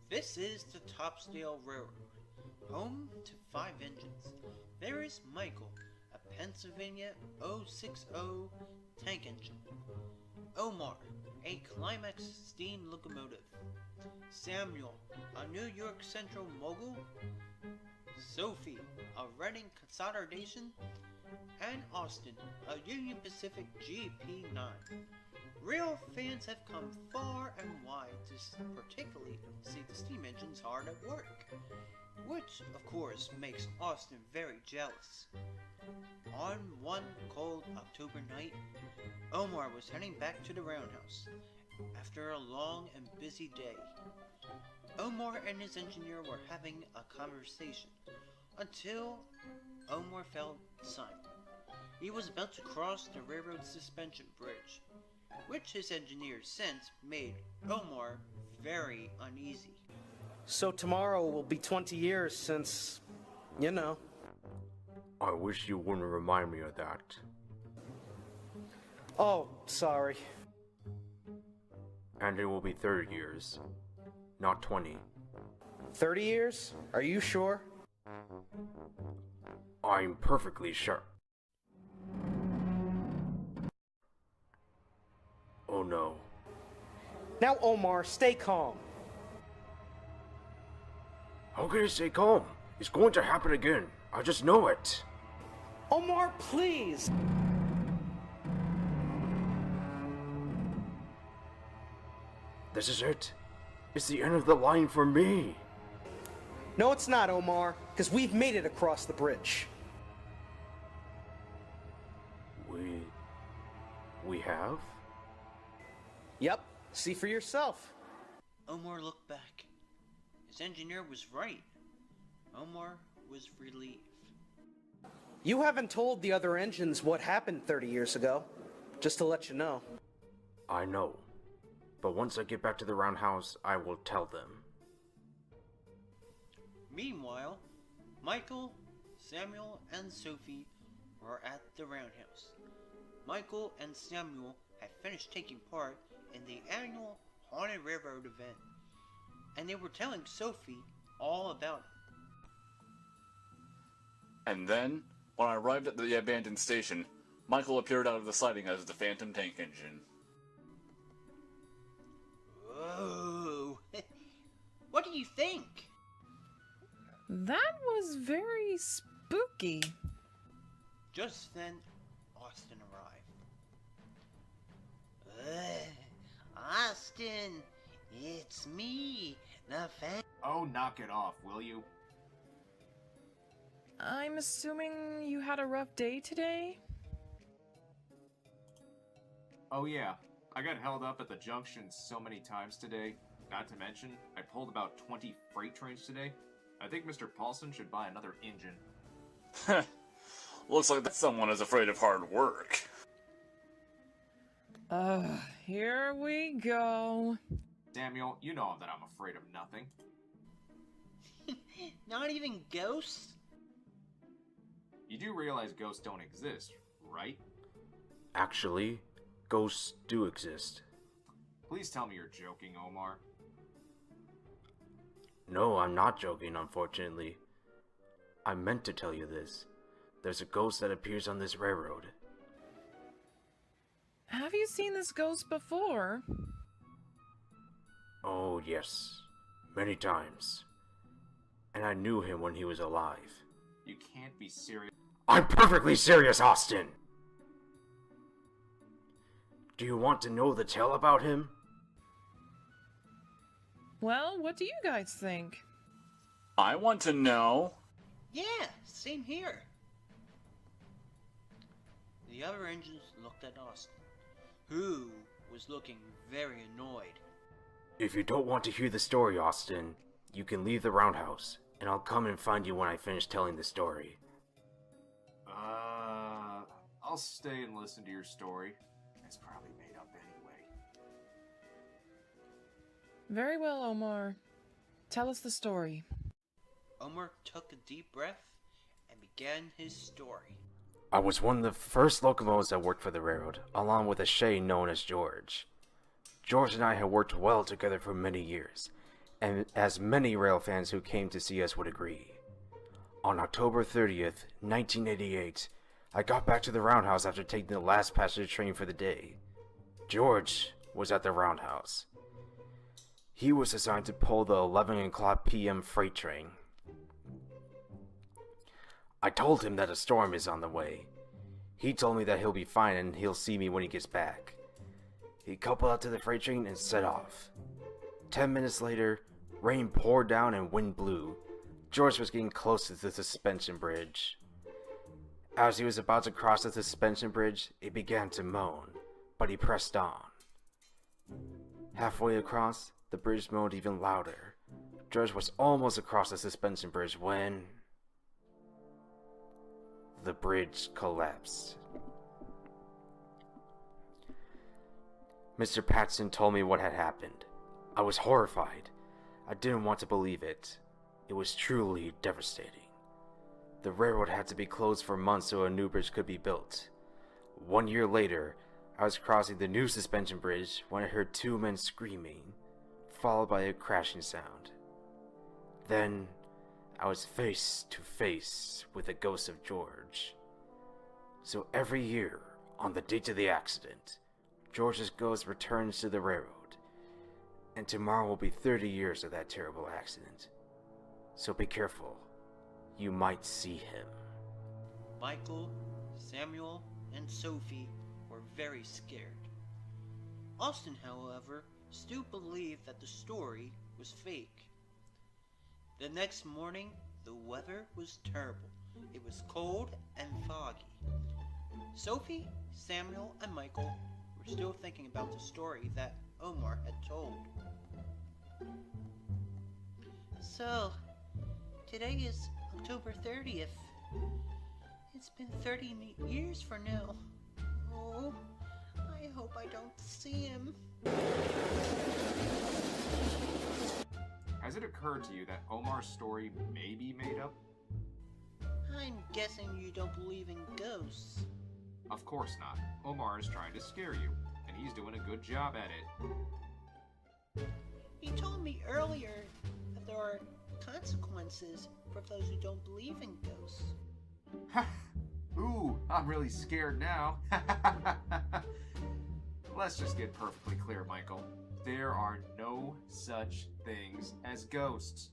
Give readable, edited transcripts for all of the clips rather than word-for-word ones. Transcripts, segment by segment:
This is the Topsdale Railroad, home to 5 engines. There is Michael, a Pennsylvania 060 tank engine. Omar, a Climax steam locomotive. Samuel, a New York Central mogul. Sophie, a Reading consolidation. And Austin, a Union Pacific GP9. Real fans have come far and wide to particularly see the steam engines hard at work, which of course makes Austin very jealous. On one cold October night, Omar was heading back to the roundhouse after a long and busy day. Omar and his engineer were having a conversation until Omar felt silent. He was about to cross the railroad suspension bridge, which his engineer since made Omar very uneasy. So tomorrow will be 20 years since, you know. I wish you wouldn't remind me of that. Oh, sorry. And it will be 30 years, not 20. 30 years? Are you sure? I'm perfectly sure. Oh no. Now, Omar, stay calm. How can I stay calm? It's going to happen again. I just know it. Omar, please! This is it. It's the end of the line for me. No, it's not, Omar, because we've made it across the bridge. We have? Yep, see for yourself. Omar looked back. His engineer was right. Omar was relieved. You haven't told the other engines what happened 30 years ago, just to let you know. I know. But once I get back to the roundhouse, I will tell them. Meanwhile, Michael, Samuel, and Sophie were at the roundhouse. Michael and Samuel had finished taking part in the annual Haunted Railroad event, and they were telling Sophie all about it. And then, when I arrived at the abandoned station, Michael appeared out of the siding as the Phantom Tank Engine. Whoa! What do you think? That was very spooky. Just then, Austin arrived. Austin, it's me, the fan. Oh, knock it off, will you? I'm assuming you had a rough day today? Oh yeah, I got held up at the junction so many times today. Not to mention, I pulled about 20 freight trains today. I think Mr. Paulson should buy another engine. Looks like that someone is afraid of hard work. Here we go. Samuel, you know that I'm afraid of nothing. Not even ghosts? You do realize ghosts don't exist, right? Actually, ghosts do exist. Please tell me you're joking, Omar. No, I'm not joking, unfortunately. I meant to tell you this. There's a ghost that appears on this railroad. Have you seen this ghost before? Oh, yes. Many times. And I knew him when he was alive. You can't be serious. I'm perfectly serious, Austin! Do you want to know the tale about him? Well, what do you guys think? I want to know. Yeah, same here. The other engines looked at Austin, who was looking very annoyed. If you don't want to hear the story, Austin, you can leave the roundhouse, and I'll come and find you when I finish telling the story. I'll stay and listen to your story. It's probably made up anyway. Very well, Omar. Tell us the story. Omar took a deep breath and began his story. I was one of the first locomotives that worked for the railroad, along with a Shay known as George. George and I had worked well together for many years, and as many rail fans who came to see us would agree. On October 30th, 1988, I got back to the roundhouse after taking the last passenger train for the day. George was at the roundhouse. He was assigned to pull the 11 o'clock p.m. freight train. I told him that a storm is on the way. He told me that he'll be fine and he'll see me when he gets back. He coupled up to the freight train and set off. 10 minutes later, rain poured down and wind blew. George was getting close to the suspension bridge. As he was about to cross the suspension bridge, it began to moan, but he pressed on. Halfway across, the bridge moaned even louder. George was almost across the suspension bridge when the bridge collapsed. Mr. Patson told me what had happened. I was horrified. I didn't want to believe it. It was truly devastating. The railroad had to be closed for months so a new bridge could be built. 1 year later, I was crossing the new suspension bridge when I heard two men screaming, followed by a crashing sound. Then, I was face to face with the ghost of George. So every year, on the date of the accident, George's ghost returns to the railroad. And tomorrow will be 30 years of that terrible accident. So be careful. You might see him. Michael, Samuel, and Sophie were very scared. Austin, however, still believed that the story was fake. The next morning, the weather was terrible. It was cold and foggy. Sophie, Samuel, and Michael were still thinking about the story that Omar had told. So, today is October 30th. It's been 30 years for now. Oh, I hope I don't see him. Has it occurred to you that Omar's story may be made up? I'm guessing you don't believe in ghosts. Of course not. Omar is trying to scare you, and he's doing a good job at it. You told me earlier that there are consequences for those who don't believe in ghosts. Ooh, I'm really scared now. Let's just get perfectly clear, Michael. There are no such things as ghosts.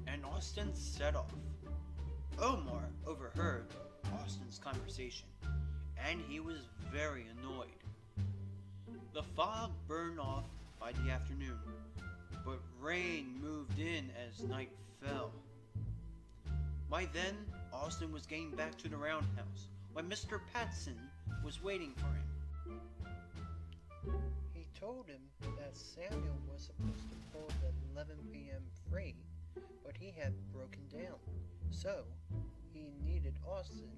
And Austin set off. Omar overheard Austin's conversation, and he was very annoyed. The fog burned off by the afternoon, but rain moved in as night fell. By then, Austin was getting back to the roundhouse when Mr. Patson was waiting for him. He told him that Samuel was supposed to pull the 11 p.m. freight, but he had broken down, so he needed Austin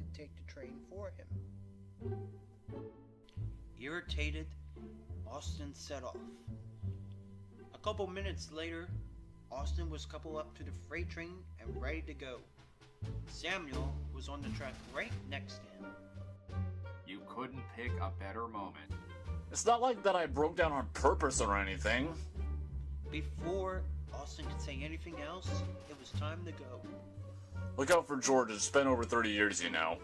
to take the train for him. Irritated, Austin set off. A couple minutes later, Austin was coupled up to the freight train and ready to go. Samuel was on the track right next to him. You couldn't pick a better moment. It's not like that I broke down on purpose or anything. Before Austin could say anything else, it was time to go. Look out for George, it's been over 30 years, you know.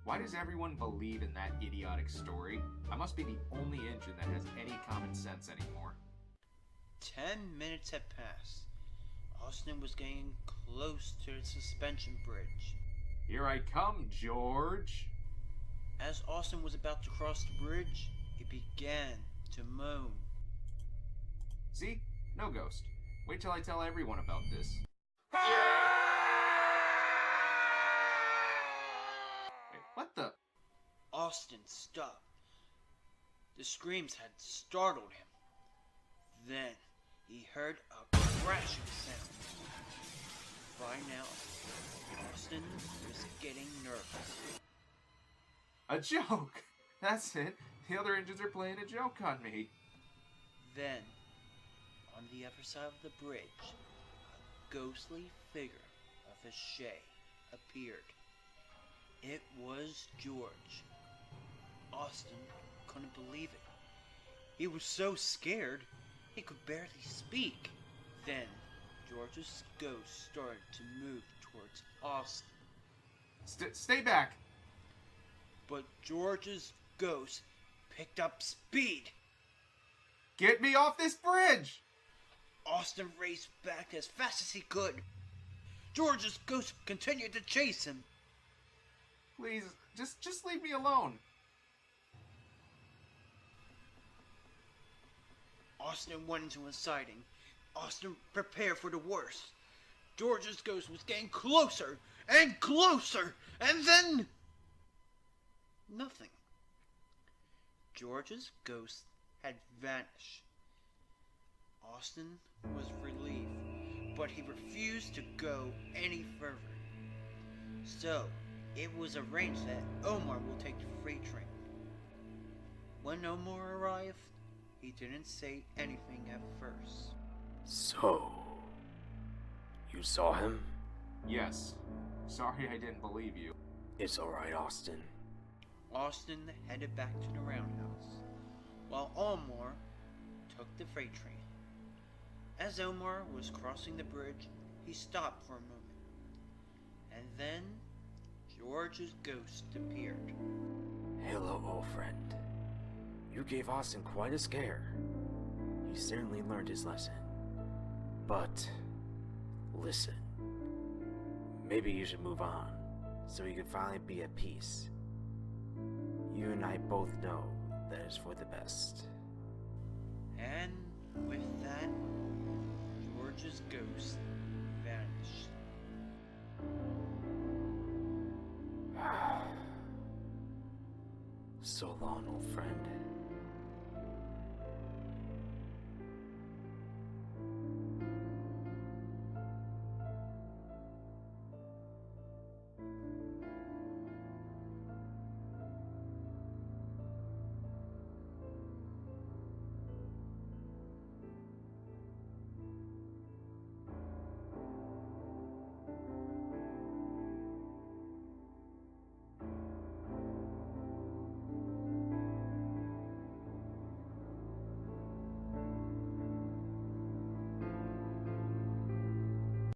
Why does everyone believe in that idiotic story? I must be the only engine that has any common sense anymore. 10 minutes had passed. Austin was getting close to the suspension bridge. Here I come, George. As Austin was about to cross the bridge, it began to moan. See? No ghost. Wait till I tell everyone about this. Wait, what the? Austin stopped. The screams had startled him. Then he heard a crashing sound. By now, Austin was getting nervous. A joke! That's it. The other engines are playing a joke on me. Then, on the other side of the bridge, a ghostly figure of a Shay appeared. It was George. Austin couldn't believe it. He was so scared, He could barely speak. Then, George's ghost started to move towards Austin. Stay back! But George's ghost picked up speed. Get me off this bridge! Austin raced back as fast as he could. George's ghost continued to chase him. Please, just leave me alone. Austin went into a siding. Austin prepared for the worst. George's ghost was getting closer and closer, and then... nothing. George's ghost had vanished. Austin was relieved, but he refused to go any further. So, it was arranged that Omar will take the freight train. When Omar arrived, he didn't say anything at first. So, you saw him? Yes. Sorry I didn't believe you. It's alright, Austin. Austin headed back to the roundhouse, while Omar took the freight train. As Omar was crossing the bridge, he stopped for a moment, and then George's ghost appeared. Hello, old friend. You gave Austin quite a scare. He certainly learned his lesson. But, listen. Maybe you should move on, so you can finally be at peace. You and I both know that is for the best. And with that, George's ghost vanished. So long, old friend.